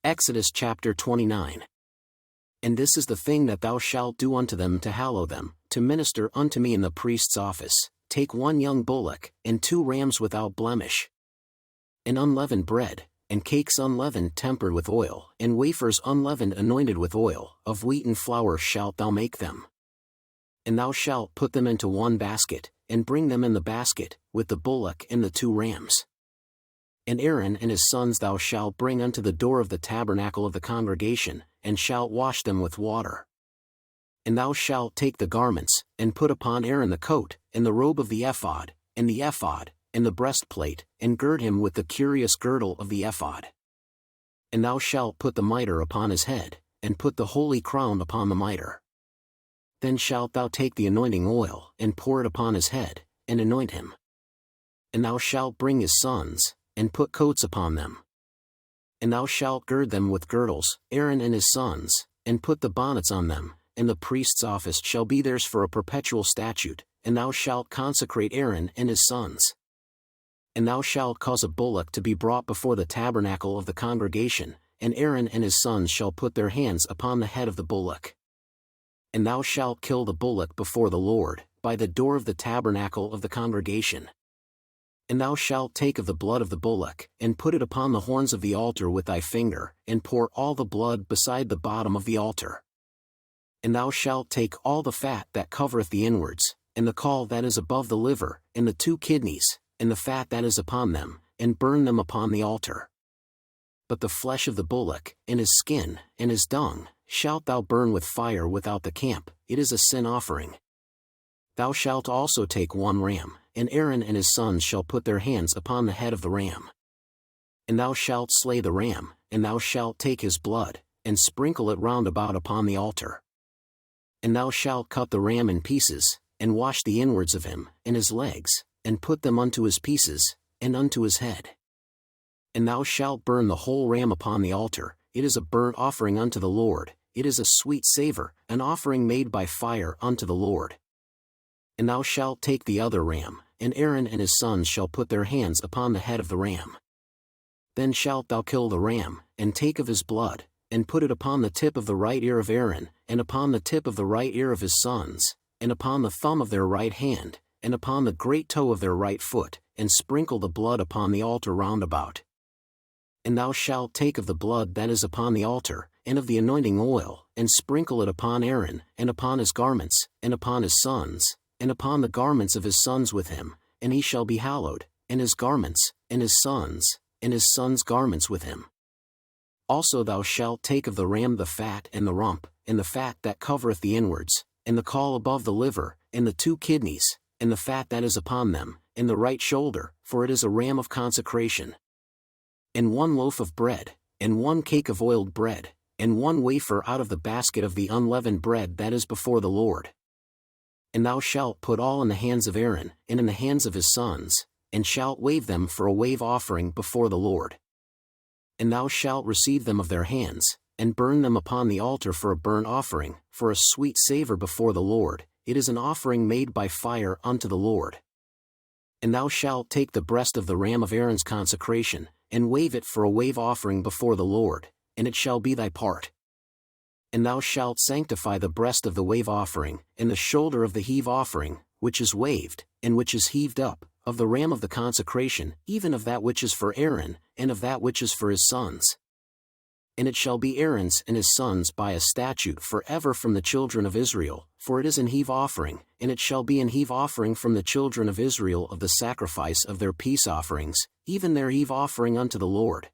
Exodus chapter 29. And this is the thing that thou shalt do unto them to hallow them, to minister unto me in the priest's office: take 1 young bullock, and 2 rams without blemish, and unleavened bread, and cakes unleavened tempered with oil, and wafers unleavened anointed with oil, of wheaten flour shalt thou make them. And thou shalt put them into 1 basket, and bring them in the basket, with the bullock and the 2 rams. And Aaron and his sons thou shalt bring unto the door of the tabernacle of the congregation, and shalt wash them with water. And thou shalt take the garments, and put upon Aaron the coat, and the robe of the ephod, and the breastplate, and gird him with the curious girdle of the ephod. And thou shalt put the mitre upon his head, and put the holy crown upon the mitre. Then shalt thou take the anointing oil, and pour it upon his head, and anoint him. And thou shalt bring his sons, and put coats upon them. And thou shalt gird them with girdles, Aaron and his sons, and put the bonnets on them, and the priest's office shall be theirs for a perpetual statute, and thou shalt consecrate Aaron and his sons. And thou shalt cause a bullock to be brought before the tabernacle of the congregation, and Aaron and his sons shall put their hands upon the head of the bullock. And thou shalt kill the bullock before the Lord, by the door of the tabernacle of the congregation. And thou shalt take of the blood of the bullock, and put it upon the horns of the altar with thy finger, and pour all the blood beside the bottom of the altar. And thou shalt take all the fat that covereth the inwards, and the caul that is above the liver, and the 2 kidneys, and the fat that is upon them, and burn them upon the altar. But the flesh of the bullock, and his skin, and his dung, shalt thou burn with fire without the camp; it is a sin offering. Thou shalt also take 1 ram, and Aaron and his sons shall put their hands upon the head of the ram. And thou shalt slay the ram, and thou shalt take his blood, and sprinkle it round about upon the altar. And thou shalt cut the ram in pieces, and wash the inwards of him, and his legs, and put them unto his pieces, and unto his head. And thou shalt burn the whole ram upon the altar; it is a burnt offering unto the Lord, it is a sweet savour, an offering made by fire unto the Lord. And thou shalt take the other ram, and Aaron and his sons shall put their hands upon the head of the ram. Then shalt thou kill the ram, and take of his blood, and put it upon the tip of the right ear of Aaron, and upon the tip of the right ear of his sons, and upon the thumb of their right hand, and upon the great toe of their right foot, and sprinkle the blood upon the altar round about. And thou shalt take of the blood that is upon the altar, and of the anointing oil, and sprinkle it upon Aaron, and upon his garments, and upon his sons, and upon the garments of his sons with him, and he shall be hallowed, and his garments, and his sons' garments with him. Also thou shalt take of the ram the fat and the rump, and the fat that covereth the inwards, and the caul above the liver, and the 2 kidneys, and the fat that is upon them, and the right shoulder, for it is a ram of consecration. And 1 loaf of bread, and 1 cake of oiled bread, and 1 wafer out of the basket of the unleavened bread that is before the Lord. And thou shalt put all in the hands of Aaron, and in the hands of his sons, and shalt wave them for a wave offering before the Lord. And thou shalt receive them of their hands, and burn them upon the altar for a burnt offering, for a sweet savour before the Lord; it is an offering made by fire unto the Lord. And thou shalt take the breast of the ram of Aaron's consecration, and wave it for a wave offering before the Lord, and it shall be thy part. And thou shalt sanctify the breast of the wave offering, and the shoulder of the heave offering, which is waved, and which is heaved up, of the ram of the consecration, even of that which is for Aaron, and of that which is for his sons. And it shall be Aaron's and his sons by a statute for ever from the children of Israel, for it is an heave offering, and it shall be an heave offering from the children of Israel of the sacrifice of their peace offerings, even their heave offering unto the Lord.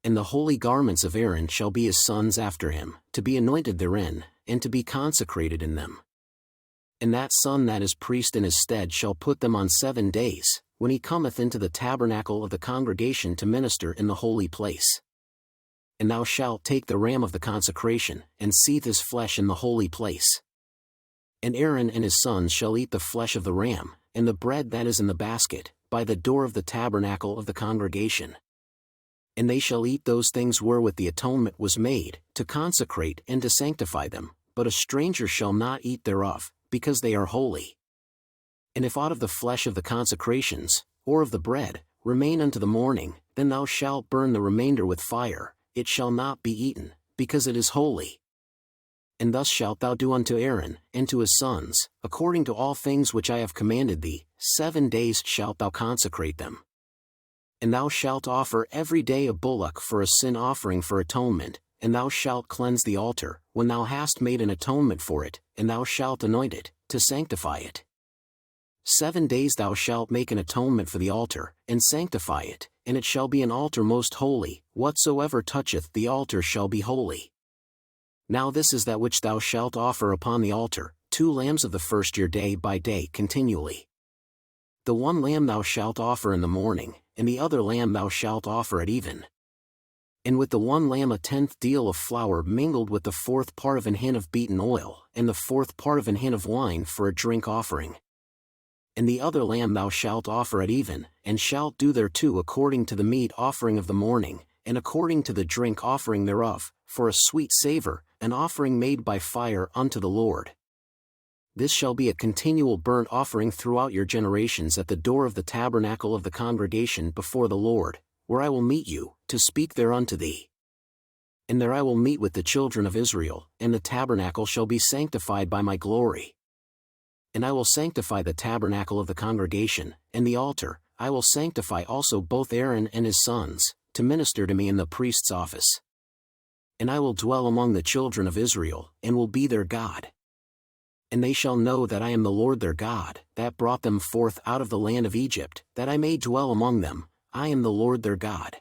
And the holy garments of Aaron shall be his sons after him, to be anointed therein, and to be consecrated in them. And that son that is priest in his stead shall put them on 7 days, when he cometh into the tabernacle of the congregation to minister in the holy place. And thou shalt take the ram of the consecration, and seethe his flesh in the holy place. And Aaron and his sons shall eat the flesh of the ram, and the bread that is in the basket, by the door of the tabernacle of the congregation. And they shall eat those things wherewith the atonement was made, to consecrate and to sanctify them, but a stranger shall not eat thereof, because they are holy. And if aught of the flesh of the consecrations, or of the bread, remain unto the morning, then thou shalt burn the remainder with fire, it shall not be eaten, because it is holy. And thus shalt thou do unto Aaron, and to his sons, according to all things which I have commanded thee. 7 days shalt thou consecrate them. And thou shalt offer every day a bullock for a sin offering for atonement, and thou shalt cleanse the altar, when thou hast made an atonement for it, and thou shalt anoint it, to sanctify it. 7 days thou shalt make an atonement for the altar, and sanctify it, and it shall be an altar most holy. Whatsoever toucheth the altar shall be holy. Now this is that which thou shalt offer upon the altar, 2 lambs of the first year day by day continually. The one lamb thou shalt offer in the morning, and the other lamb thou shalt offer at even. And with the one lamb 1/10 deal of flour mingled with the 4th part of an hin of beaten oil, and the 4th part of an hin of wine for a drink offering. And the other lamb thou shalt offer at even, and shalt do thereto according to the meat offering of the morning, and according to the drink offering thereof, for a sweet savour, an offering made by fire unto the Lord. This shall be a continual burnt offering throughout your generations at the door of the tabernacle of the congregation before the Lord, where I will meet you, to speak there unto thee. And there I will meet with the children of Israel, and the tabernacle shall be sanctified by my glory. And I will sanctify the tabernacle of the congregation, and the altar. I will sanctify also both Aaron and his sons, to minister to me in the priest's office. And I will dwell among the children of Israel, and will be their God. And they shall know that I am the Lord their God, that brought them forth out of the land of Egypt, that I may dwell among them. I am the Lord their God.